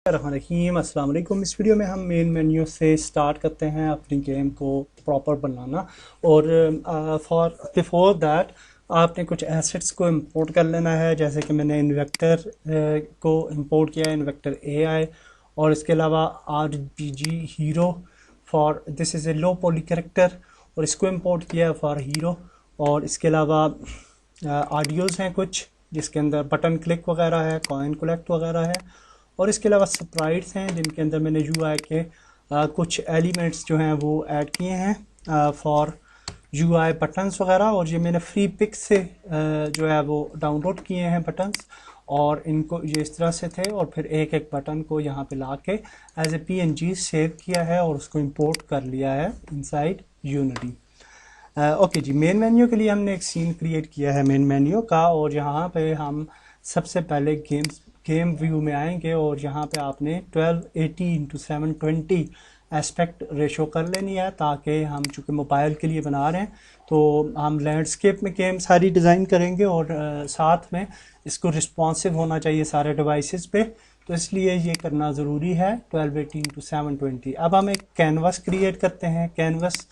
रहीम अस्सलाम वालेकुम। इस वीडियो में हम मेन मेन्यू से स्टार्ट करते हैं अपनी गेम को प्रॉपर बनाना। और फॉर बिफोर दैट आपने कुछ एसेट्स को इंपोर्ट कर लेना है, जैसे कि मैंने इन्वेक्टर को इंपोर्ट किया है, इन्वेक्टर एआई। और इसके अलावा RBG hero for this is a low poly character, और इसको इंपोर्ट किया है फॉर हीरो। और इसके अलावा ऑडियोज़ हैं कुछ जिसके अंदर बटन क्लिक वगैरह है, कॉइन कलेक्ट वगैरह है। और इसके अलावा स्प्राइट्स हैं जिनके अंदर मैंने यूआई के कुछ एलिमेंट्स जो हैं वो ऐड किए हैं फॉर यूआई बटन्स वगैरह। और ये मैंने फ्री पिक से जो है वो डाउनलोड किए हैं बटन्स, और इनको ये इस तरह से थे। और फिर एक एक बटन को यहाँ पे ला के एज ए पीएनजी सेव किया है और उसको इंपोर्ट कर लिया है इनसाइड यूनिटी। ओके जी, मेन मेन्यू के लिए हमने एक सीन क्रिएट किया है मेन मेन्यू का। और यहाँ पे हम सबसे पहले गेम व्यू में आएंगे, और यहाँ पे आपने 1280x720 एस्पेक्ट रेशो कर लेनी है, ताकि हम चूँकि मोबाइल के लिए बना रहे हैं तो हम लैंडस्केप में गेम सारी डिज़ाइन करेंगे, और साथ में इसको रिस्पॉन्सिव होना चाहिए सारे डिवाइसेस पे, तो इसलिए ये करना ज़रूरी है 1280x720। अब हम एक कैनवस क्रिएट करते हैं। कैनवस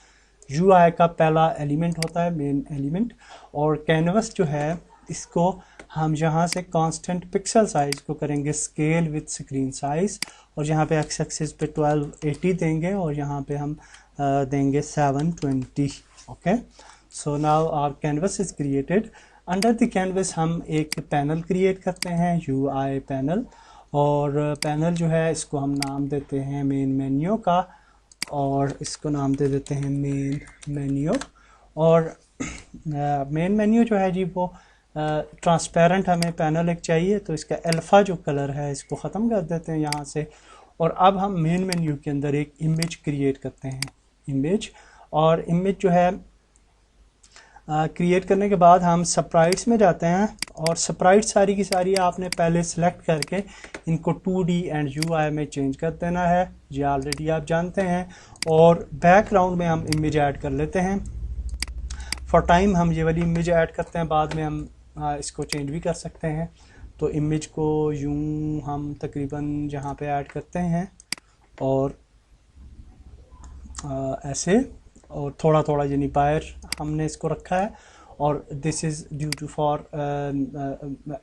यूआई का पहला एलिमेंट होता है, मेन एलिमेंट। और कैनवस जो है इसको हम यहाँ से कांस्टेंट पिक्सल साइज को करेंगे स्केल विद स्क्रीन साइज, और यहाँ पे एक्स एक्सिस पे 1280 देंगे, और यहाँ पे हम देंगे 720। Okay, so now our canvas is created. Under the canvas हम एक पैनल क्रिएट करते हैं, यूआई पैनल। और पैनल जो है इसको हम नाम देते हैं मेन मेन्यू का, और इसको नाम दे देते हैं मेन मेन्यू। और मेन मेन्यू जो है जी वो ट्रांसपेरेंट हमें पैनल एक चाहिए, तो इसका अल्फ़ा जो कलर है इसको ख़त्म कर देते हैं यहाँ से। और अब हम मेन मेन्यू के अंदर एक इमेज क्रिएट करते हैं, इमेज। और इमेज जो है क्रिएट करने के बाद हम स्प्राइट्स में जाते हैं, और स्प्राइट सारी की सारी आपने पहले सेलेक्ट करके इनको 2D एंड UI में चेंज कर देना है, ये ऑलरेडी आप जानते हैं। और बैकग्राउंड में हम इमेज ऐड कर लेते हैं। फॉर टाइम हम ये वाली इमेज ऐड करते हैं, बाद में हम इसको चेंज भी कर सकते हैं। तो इमेज को यूं हम तकरीबन यहाँ पे ऐड करते हैं, और ऐसे, और थोड़ा थोड़ा यानी बाहर हमने इसको रखा है। और this is due to for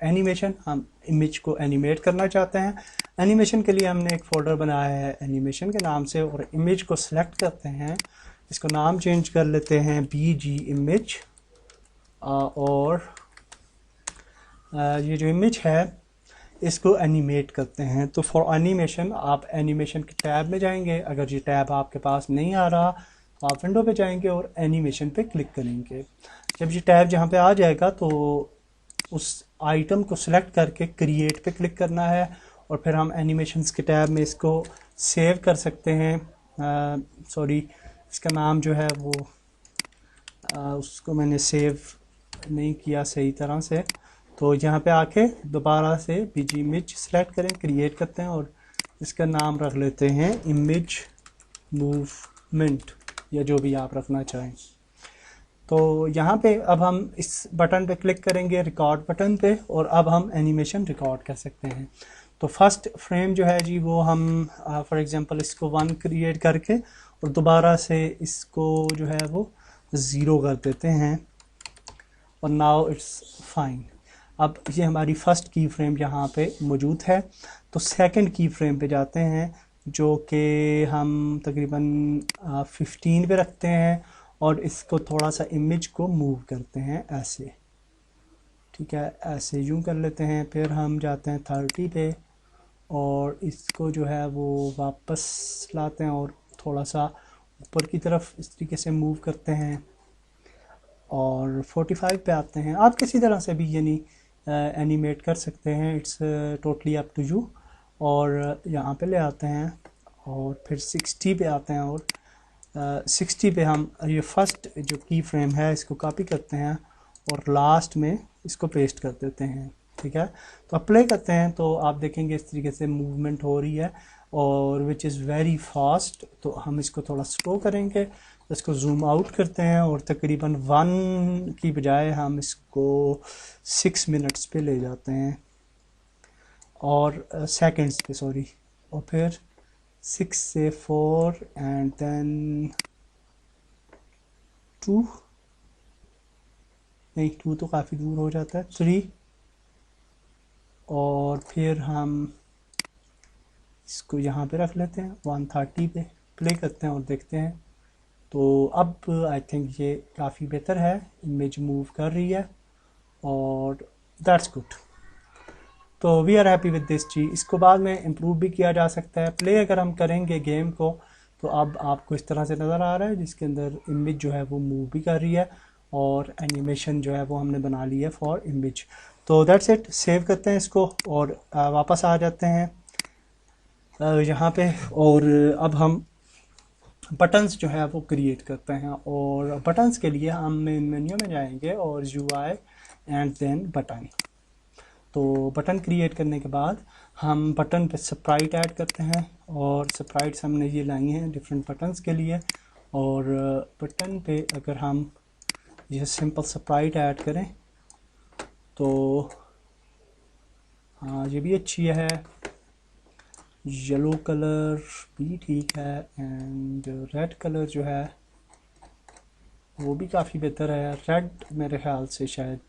animation, हम इमेज को एनिमेट करना चाहते हैं। एनिमेशन के लिए हमने एक फोल्डर बनाया है एनिमेशन के नाम से, और इमेज को सिलेक्ट करते हैं, इसको नाम चेंज कर लेते हैं BG इमेज। और ये जो इमेज है इसको एनिमेट करते हैं। तो फॉर एनिमेशन आप एनिमेशन के टैब में जाएंगे, अगर ये टैब आपके पास नहीं आ रहा तो आप विंडो पे जाएंगे और एनिमेशन पे क्लिक करेंगे। जब ये टैब जहाँ पे आ जाएगा तो उस आइटम को सिलेक्ट करके क्रिएट पे क्लिक करना है, और फिर हम एनिमेशंस के टैब में इसको सेव कर सकते हैं। सॉरी, इसका नाम जो है वो उसको मैंने सेव नहीं किया सही तरह से, तो यहाँ पे आके दोबारा से BG इमेज सेलेक्ट करें, क्रिएट करते हैं, और इसका नाम रख लेते हैं इमेज मूवमेंट, या जो भी आप रखना चाहें। तो यहाँ पे अब हम इस बटन पे क्लिक करेंगे, रिकॉर्ड बटन पे, और अब हम एनिमेशन रिकॉर्ड कर सकते हैं। तो फर्स्ट फ्रेम जो है जी वो हम फॉर एग्जांपल इसको 1 क्रिएट करके और दोबारा से इसको जो है वो 0 कर देते हैं, और नाउ इट्स फाइन। अब ये हमारी फर्स्ट की फ्रेम यहाँ पे मौजूद है। तो सेकंड की फ्रेम पे जाते हैं, जो कि हम तकरीबन 15 पे रखते हैं, और इसको थोड़ा सा इमेज को मूव करते हैं ऐसे, ठीक है, ऐसे यूं कर लेते हैं। फिर हम जाते हैं 30 पे, और इसको जो है वो वापस लाते हैं और थोड़ा सा ऊपर की तरफ इस तरीके से मूव करते हैं, और 45 पे आते हैं। आप किसी तरह से भी यानी एनिमेट कर सकते हैं, it's totally up to you. और यहाँ पे ले आते हैं, और फिर 60 पे आते हैं, और 60 पे हम ये फर्स्ट जो की फ्रेम है इसको कॉपी करते हैं, और लास्ट में इसको पेस्ट कर देते हैं, ठीक है। तो अप्लाई करते हैं, तो आप देखेंगे इस तरीके से मूवमेंट हो रही है, और विच इज़ वेरी फास्ट। तो हम इसको थोड़ा स्लो करेंगे, इसको जूम आउट करते हैं, और तकरीबन 1 की बजाय हम इसको 6 मिनट्स पे ले जाते हैं, और सेकंड्स पे, सॉरी, और फिर 6 से 4 एंड देन 2, नहीं 2 तो काफ़ी दूर हो जाता है, 3, और फिर हम इसको यहाँ पे रख लेते हैं 130 पे, प्ले करते हैं और देखते हैं। तो अब आई थिंक ये काफ़ी बेहतर है, इमेज मूव कर रही है और दैट्स गुड। तो we are happy with this चीज़। इसको बाद में इम्प्रूव भी किया जा सकता है। प्ले अगर हम करेंगे गेम को तो अब आपको इस तरह से नज़र आ रहा है जिसके अंदर इमेज जो है वो मूव भी कर रही है और एनिमेशन जो है वो हमने बना ली है फॉर इमेज। तो दैट्स इट, सेव करते हैं इसको और वापस आ जाते हैं यहाँ पे। और अब हम बटन्स जो है वो क्रिएट करते हैं और बटन्स के लिए हम मेन मेन्यू में जाएंगे और UI एंड देन बटन। तो बटन क्रिएट करने के बाद हम बटन पे स्प्राइट ऐड करते हैं और स्प्राइट्स हमने ये लाई हैं डिफरेंट बटन्स के लिए। और बटन पे अगर हम ये सिंपल स्प्राइट ऐड करें तो हाँ ये भी अच्छी है, येलो कलर भी ठीक है एंड रेड कलर जो है वो भी काफ़ी बेहतर है। रेड मेरे ख्याल से शायद,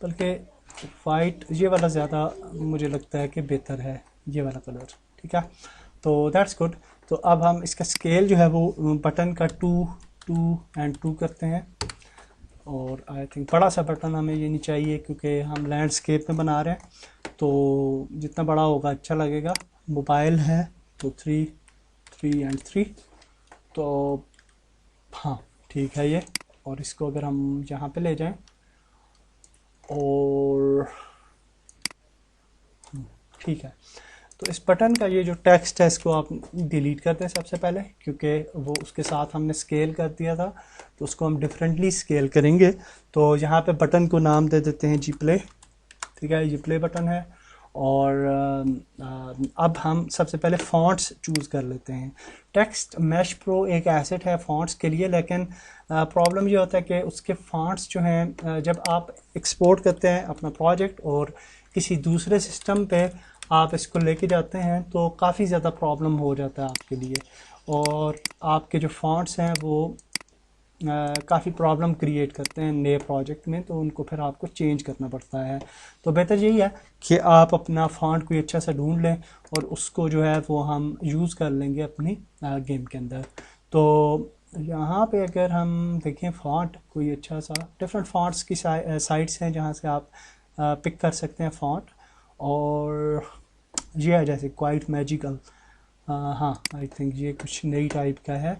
बल्कि वाइट ये वाला ज़्यादा मुझे लगता है कि बेहतर है, ये वाला कलर, ठीक है। तो दैट्स गुड। तो अब हम इसका स्केल जो है वो बटन का 2, 2 एंड 2 करते हैं। और आई थिंक बड़ा सा बटन हमें ये नहीं चाहिए क्योंकि हम लैंडस्केप में बना रहे हैं, तो जितना बड़ा होगा अच्छा लगेगा। मोबाइल है तो 3, 3 एंड 3, तो हाँ ठीक है ये। और इसको अगर हम यहाँ पे ले जाएं और ठीक है, तो इस बटन का ये जो टेक्स्ट है इसको आप डिलीट करते हैं सबसे पहले, क्योंकि वो उसके साथ हमने स्केल कर दिया था, तो उसको हम डिफरेंटली स्केल करेंगे। तो यहाँ पे बटन को नाम दे देते हैं जी प्ले, ठीक है, ये प्ले बटन है। और अब हम सबसे पहले फ़ॉन्ट्स चूज़ कर लेते हैं। टेक्स्ट मैश प्रो एक एसेट है फ़ॉन्ट्स के लिए, लेकिन प्रॉब्लम ये होता है कि उसके फ़ॉन्ट्स जो हैं जब आप एक्सपोर्ट करते हैं अपना प्रोजेक्ट और किसी दूसरे सिस्टम पे आप इसको लेके जाते हैं तो काफ़ी ज़्यादा प्रॉब्लम हो जाता है आपके लिए, और आपके जो फ़ॉन्ट्स हैं वो काफ़ी प्रॉब्लम क्रिएट करते हैं नए प्रोजेक्ट में, तो उनको फिर आपको चेंज करना पड़ता है। तो बेहतर यही है कि आप अपना फ़ॉन्ट कोई अच्छा सा ढूंढ लें और उसको जो है वो हम यूज़ कर लेंगे अपनी गेम के अंदर। तो यहाँ पे अगर हम देखें फ़ॉन्ट कोई अच्छा सा, डिफरेंट फ़ॉन्ट्स की साइट्स हैं जहाँ से आप पिक कर सकते हैं फ़ॉन्ट। और ये है जैसे क्वाइट मैजिकल, हाँ आई थिंक ये कुछ नई टाइप का है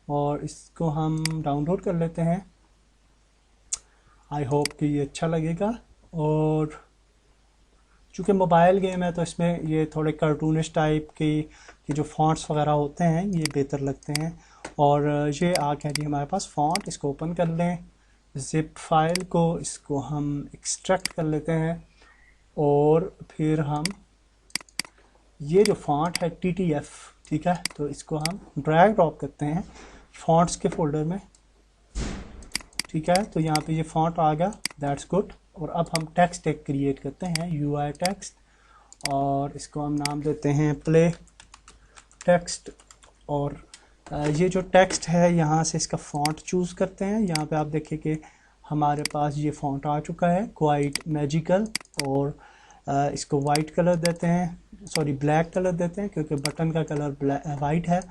और इसको हम डाउनलोड कर लेते हैं। आई होप कि ये अच्छा लगेगा। और चूँकि मोबाइल गेम है तो इसमें ये थोड़े कार्टूनिश टाइप की जो फ़ॉन्ट्स वगैरह होते हैं ये बेहतर लगते हैं। और ये आ गया जी हमारे पास फ़ॉन्ट, इसको ओपन कर लें, ज़िप फाइल को इसको हम एक्सट्रैक्ट कर लेते हैं और फिर हम ये जो फ़ॉन्ट है TTF, ठीक है, तो इसको हम ड्रैग ड्रॉप करते हैं फ़ॉन्ट्स के फोल्डर में, ठीक है। तो यहाँ पे ये फ़ॉन्ट आ गया, दैट्स गुड। और अब हम टेक्स्ट एक क्रिएट करते हैं UI टेक्स्ट, और इसको हम नाम देते हैं प्ले टेक्स्ट। और ये जो टेक्स्ट है यहाँ से इसका फ़ॉन्ट चूज़ करते हैं। यहाँ पे आप देखें कि हमारे पास ये फ़ॉन्ट आ चुका है क्वाइट मैजिकल, और इसको वाइट कलर देते हैं, सॉरी ब्लैक कलर देते हैं क्योंकि बटन का कलर वाइट है,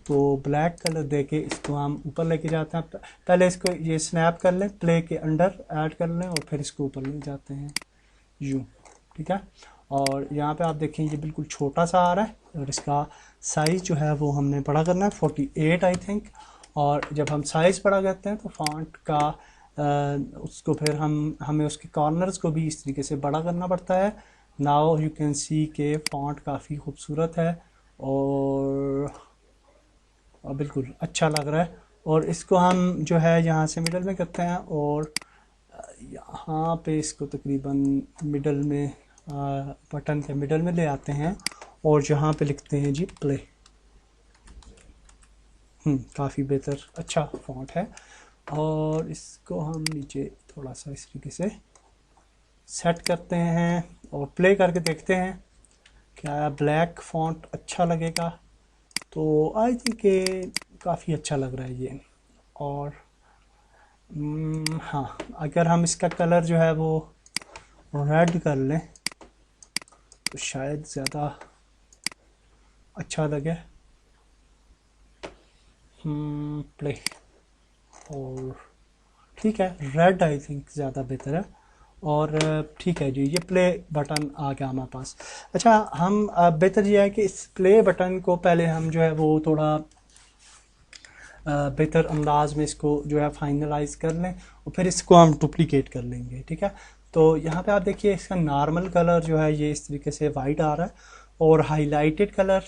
तो ब्लैक कलर देके इसको हम ऊपर लेके जाते हैं। पहले इसको ये स्नैप कर लें, प्ले के अंडर ऐड कर लें और फिर इसको ऊपर ले जाते हैं यूँ, ठीक है। और यहाँ पे आप देखें ये बिल्कुल छोटा सा आ रहा है और इसका साइज़ जो है वो हमने बड़ा करना है 48 आई थिंक। और जब हम साइज़ बड़ा करते हैं तो फॉन्ट का उसको फिर हमें उसके कॉर्नर्स को भी इस तरीके से बड़ा करना पड़ता है। नाउ यू कैन सी के फॉन्ट काफ़ी खूबसूरत है और बिल्कुल अच्छा लग रहा है। और इसको हम जो है यहाँ से मिडल में करते हैं और यहाँ पे इसको तकरीबन मिडल में बटन के मिडल में ले आते हैं और जहाँ पे लिखते हैं जी प्ले। काफ़ी बेहतर अच्छा फॉन्ट है। और इसको हम नीचे थोड़ा सा इस तरीके से सेट करते हैं और प्ले करके देखते हैं क्या ब्लैक फॉन्ट अच्छा लगेगा? तो आई थिंक ये काफ़ी अच्छा लग रहा है ये। और हाँ, अगर हम इसका कलर जो है वो रेड कर लें तो शायद ज़्यादा अच्छा लगे। प्ले, और ठीक है, रेड आई थिंक ज़्यादा बेहतर है। और ठीक है जी, ये प्ले बटन आ गया हमारे पास। अच्छा, हम बेहतर ये है कि इस प्ले बटन को पहले हम जो है वो थोड़ा बेहतर अंदाज में इसको जो है फाइनलाइज कर लें और फिर इसको हम डुप्लीकेट कर लेंगे, ठीक है। तो यहाँ पे आप देखिए इसका नॉर्मल कलर जो है ये इस तरीके से वाइट आ रहा है, और हाईलाइटेड कलर,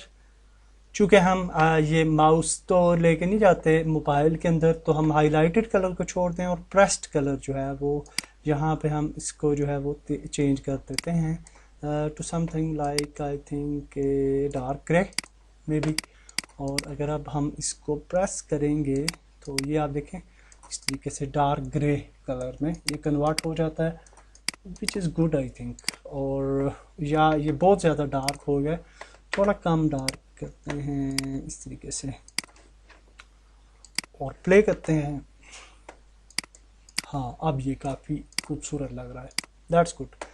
चूँकि हम ये माउस तो लेके नहीं जाते मोबाइल के अंदर, तो हम हाईलाइटेड कलर को छोड़ दें और प्रेस्ड कलर जो है वो यहाँ पे हम इसको जो है वो चेंज कर देते हैं to something like I think dark grey maybe. और अगर अब हम इसको प्रेस करेंगे तो ये आप देखें इस तरीके से डार्क ग्रे कलर में ये कन्वर्ट हो जाता है, which is good I think. और या ये बहुत ज़्यादा डार्क हो गया, थोड़ा कम डार्क करते हैं इस तरीके से और प्ले करते हैं। हाँ, अब ये काफ़ी खूबसूरत लग रहा है, दैट्स गुड।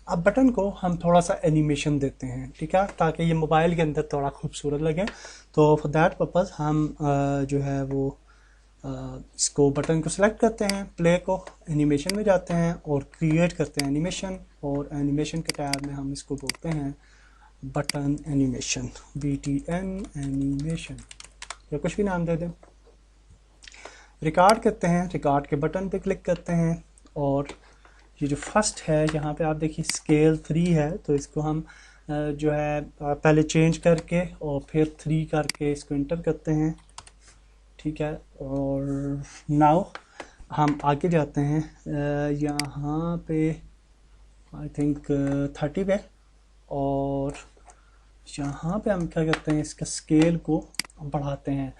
अब बटन को हम थोड़ा सा एनिमेशन देते हैं, ठीक है, ताकि ये मोबाइल के अंदर थोड़ा खूबसूरत लगे। तो फॉर दैट पर्पज़ हम जो है वो इसको बटन को सिलेक्ट करते हैं, प्ले को, एनिमेशन में जाते हैं और क्रिएट करते हैं एनिमेशन, और एनिमेशन के टैब में हम इसको बोलते हैं बटन एनिमेशन, BTN एनिमेशन, या कुछ भी नाम दे दें। रिकॉर्ड करते हैं, रिकॉर्ड के बटन पे क्लिक करते हैं, और ये जो फर्स्ट है यहाँ पे आप देखिए स्केल 3 है, तो इसको हम जो है पहले चेंज करके और फिर 3 करके इसको इंटर करते हैं, ठीक है। और नाउ हम आगे जाते हैं यहाँ पे आई थिंक 30 पे, और यहाँ पे हम क्या करते हैं इसका स्केल को बढ़ाते हैं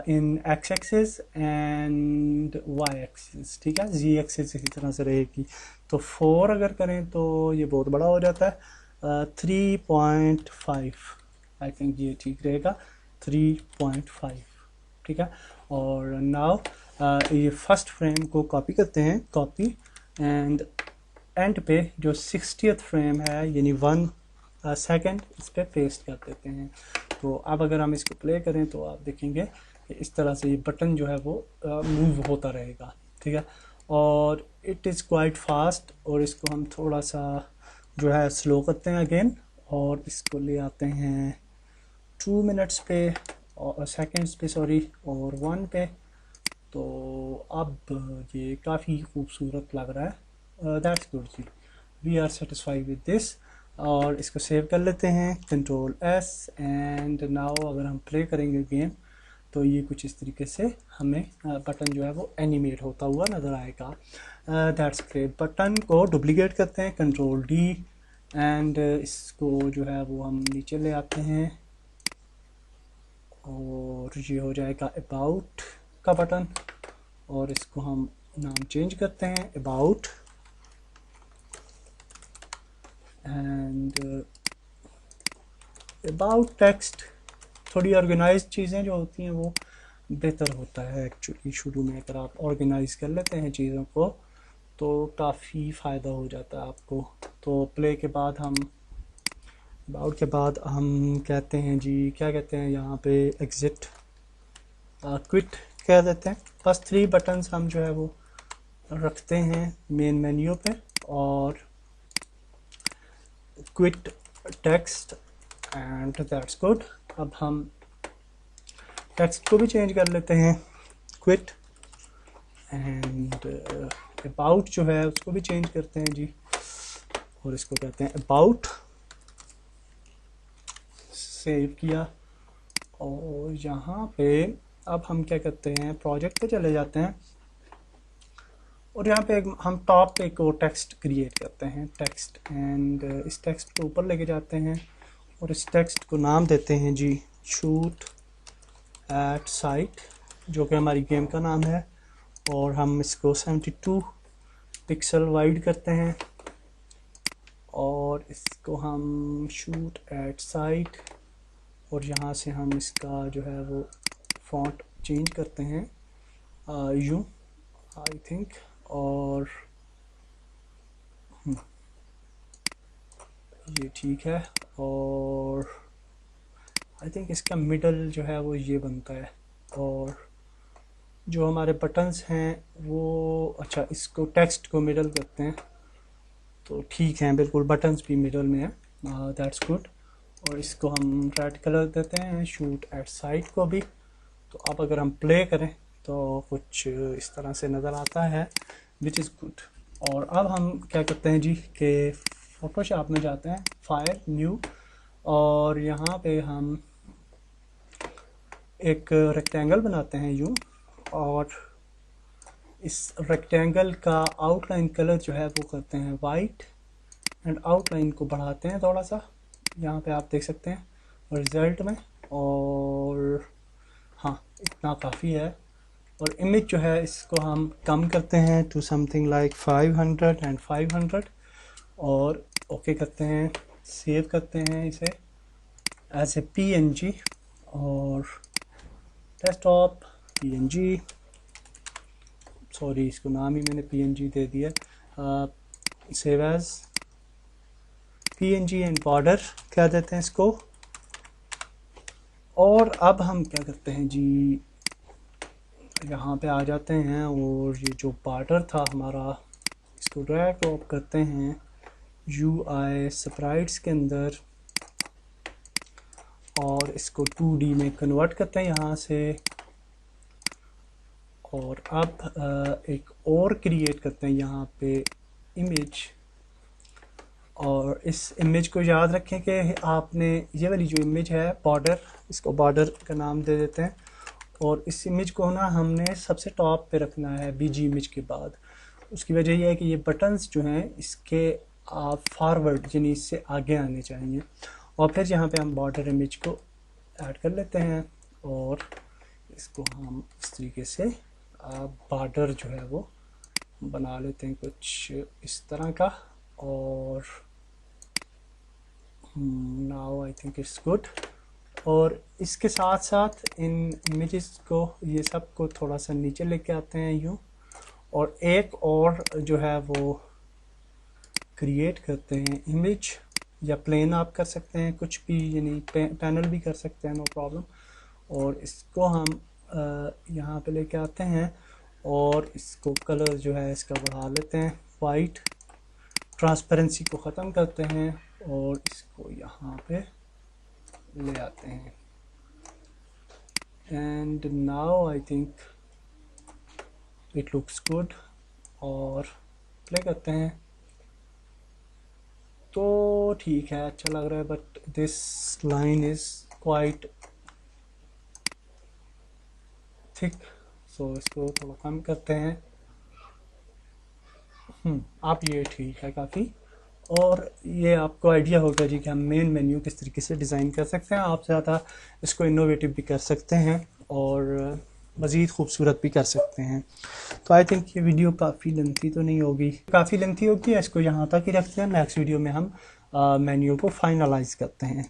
in X axis and Y axis, ठीक है। जी एक्सिस इसी तरह से रहेगी, तो 4 अगर करें तो ये बहुत बड़ा हो जाता है। 3.5 आई थिंक ये ठीक रहेगा, 3.5, ठीक है। और नाउ ये फर्स्ट फ्रेम को कॉपी करते हैं, कॉपी, एंड एंड पे जो 60th फ्रेम है यानी 1 सेकेंड इस पर पेस्ट कर देते हैं। तो अब अगर हम इसको प्ले करें तो आप देखेंगे कि इस तरह से ये बटन जो है वो मूव होता रहेगा, ठीक है। और इट इज़ क्वाइट फास्ट, और इसको हम थोड़ा सा जो है स्लो करते हैं अगेन, और इसको ले आते हैं 2 मिनट्स पे और सेकेंड्स पे सॉरी, और 1 पे। तो अब ये काफ़ी खूबसूरत लग रहा है, दैट्स गुड जी, we are satisfied with this. और इसको सेव कर लेते हैं, Ctrl+S, एंड नाउ अगर हम प्ले करेंगे गेम तो ये कुछ इस तरीके से हमें बटन जो है वो एनिमेट होता हुआ नज़र आएगा, दैट्स ग्रेट। बटन को डुप्लीकेट करते हैं, Ctrl+D, एंड इसको जो है वो हम नीचे ले आते हैं, और ये हो जाएगा अबाउट का बटन, और इसको हम नाम चेंज करते हैं अबाउट, एंड अबाउट टेक्स्ट। थोड़ी ऑर्गेनाइज चीज़ें जो होती हैं वो बेहतर होता है एक्चुअली, शुरू में अगर आप ऑर्गेनाइज कर लेते हैं चीज़ों को तो काफ़ी फ़ायदा हो जाता है आपको। तो प्ले के बाद हम अबाउट के बाद हम कहते हैं जी, क्या कहते हैं यहाँ पे, एग्ज़िट, क्विट कह देते हैं। बस 3 बटन्स हम जो है वो रखते हैं मेन मेन्यू पे, और quit text, and that's good. अब हम टेक्स्ट को भी चेंज कर लेते हैं, क्विट, एंड अबाउट जो है उसको भी चेंज करते हैं जी, और इसको कहते हैं अबाउट, सेव किया। और यहाँ पे अब हम क्या करते हैं, प्रोजेक्ट पे चले जाते हैं, और यहाँ पे हम टॉप पे एक टेक्स्ट क्रिएट करते हैं, टेक्स्ट, एंड इस टेक्स्ट को ऊपर लेके जाते हैं, और इस टेक्स्ट को नाम देते हैं जी शूट एट साइट, जो कि हमारी गेम का नाम है, और हम इसको 72 पिक्सल वाइड करते हैं, और इसको हम शूट एट साइट, और यहाँ से हम इसका जो है वो फॉन्ट चेंज करते हैं यूँ आई थिंक, और ये ठीक है। और आई थिंक इसका मिडल जो है वो ये बनता है, और जो हमारे बटन्स हैं वो, अच्छा इसको टेक्स्ट को मिडल करते हैं तो ठीक है, बिल्कुल बटन्स भी मिडल में है, दैट्स गुड। और इसको हम रेड कलर देते हैं शूट एट साइड को भी। तो अब अगर हम प्ले करें तो कुछ इस तरह से नज़र आता है, विच इज़ गुड। और अब हम क्या करते हैं जी कि फोटोशॉप में जाते हैं, फाइल न्यू, और यहाँ पे हम एक रेक्टेंगल बनाते हैं यूँ, और इस रेक्टेंगल का आउटलाइन कलर जो है वो करते हैं वाइट, एंड आउटलाइन को बढ़ाते हैं थोड़ा सा, यहाँ पे आप देख सकते हैं रिजल्ट में। और हाँ, इतना काफ़ी है। और इमेज जो है इसको हम कम करते हैं टू समथिंग लाइक 500 एंड 500, और ओके करते हैं, सेव करते हैं इसे एज ए PNG, और डेस्कटॉप PNG, सॉरी इसको नाम ही मैंने PNG दे दिया, save as PNG and border क्या देते हैं इसको। और अब हम क्या करते हैं जी, यहाँ पे आ जाते हैं, और ये जो बॉर्डर था हमारा इसको ड्रैग ड्रॉप करते हैं UI स्प्राइट्स के अंदर, और इसको 2D में कन्वर्ट करते हैं यहाँ से। और अब एक और क्रिएट करते हैं यहाँ पे इमेज, और इस इमेज को याद रखें कि आपने ये वाली जो इमेज है बॉर्डर, इसको बॉर्डर का नाम दे देते हैं। और इस इमेज को ना हमने सबसे टॉप पे रखना है BG इमेज के बाद। उसकी वजह यह है कि ये बटन्स जो हैं इसके आप फॉरवर्ड यानी इससे आगे आने चाहिए। और फिर यहाँ पे हम बॉर्डर इमेज को ऐड कर लेते हैं, और इसको हम इस तरीके से बॉर्डर जो है वो बना लेते हैं कुछ इस तरह का। और now I think it's good. और इसके साथ साथ इन इमेजेस को, ये सब को थोड़ा सा नीचे लेके आते हैं यूँ, और एक और जो है वो क्रिएट करते हैं इमेज, या प्लेन आप कर सकते हैं कुछ भी, यानी पैनल भी कर सकते हैं, नो प्रॉब्लम। और इसको हम यहाँ पे लेके आते हैं, और इसको कलर जो है इसका बढ़ा लेते हैं वाइट, ट्रांसपेरेंसी को ख़त्म करते हैं, और इसको यहाँ पे ले आते हैं। And now I think it looks good, और प्ले करते हैं तो ठीक है, अच्छा लग रहा है, but this line is quite thick, so इसको थोड़ा कम करते हैं। आप ये ठीक है काफ़ी। और ये आपको आइडिया होगा जी कि हम मेन मेन्यू किस तरीके से डिज़ाइन कर सकते हैं। आप ज़्यादा इसको इनोवेटिव भी कर सकते हैं, और मज़ीद खूबसूरत भी कर सकते हैं। तो आई थिंक ये वीडियो काफ़ी लेंथी तो नहीं होगी, काफ़ी लेंथी होगी, इसको यहाँ तक ही रखते हैं। नेक्स्ट वीडियो में हम मेन्यू को फाइनलाइज करते हैं।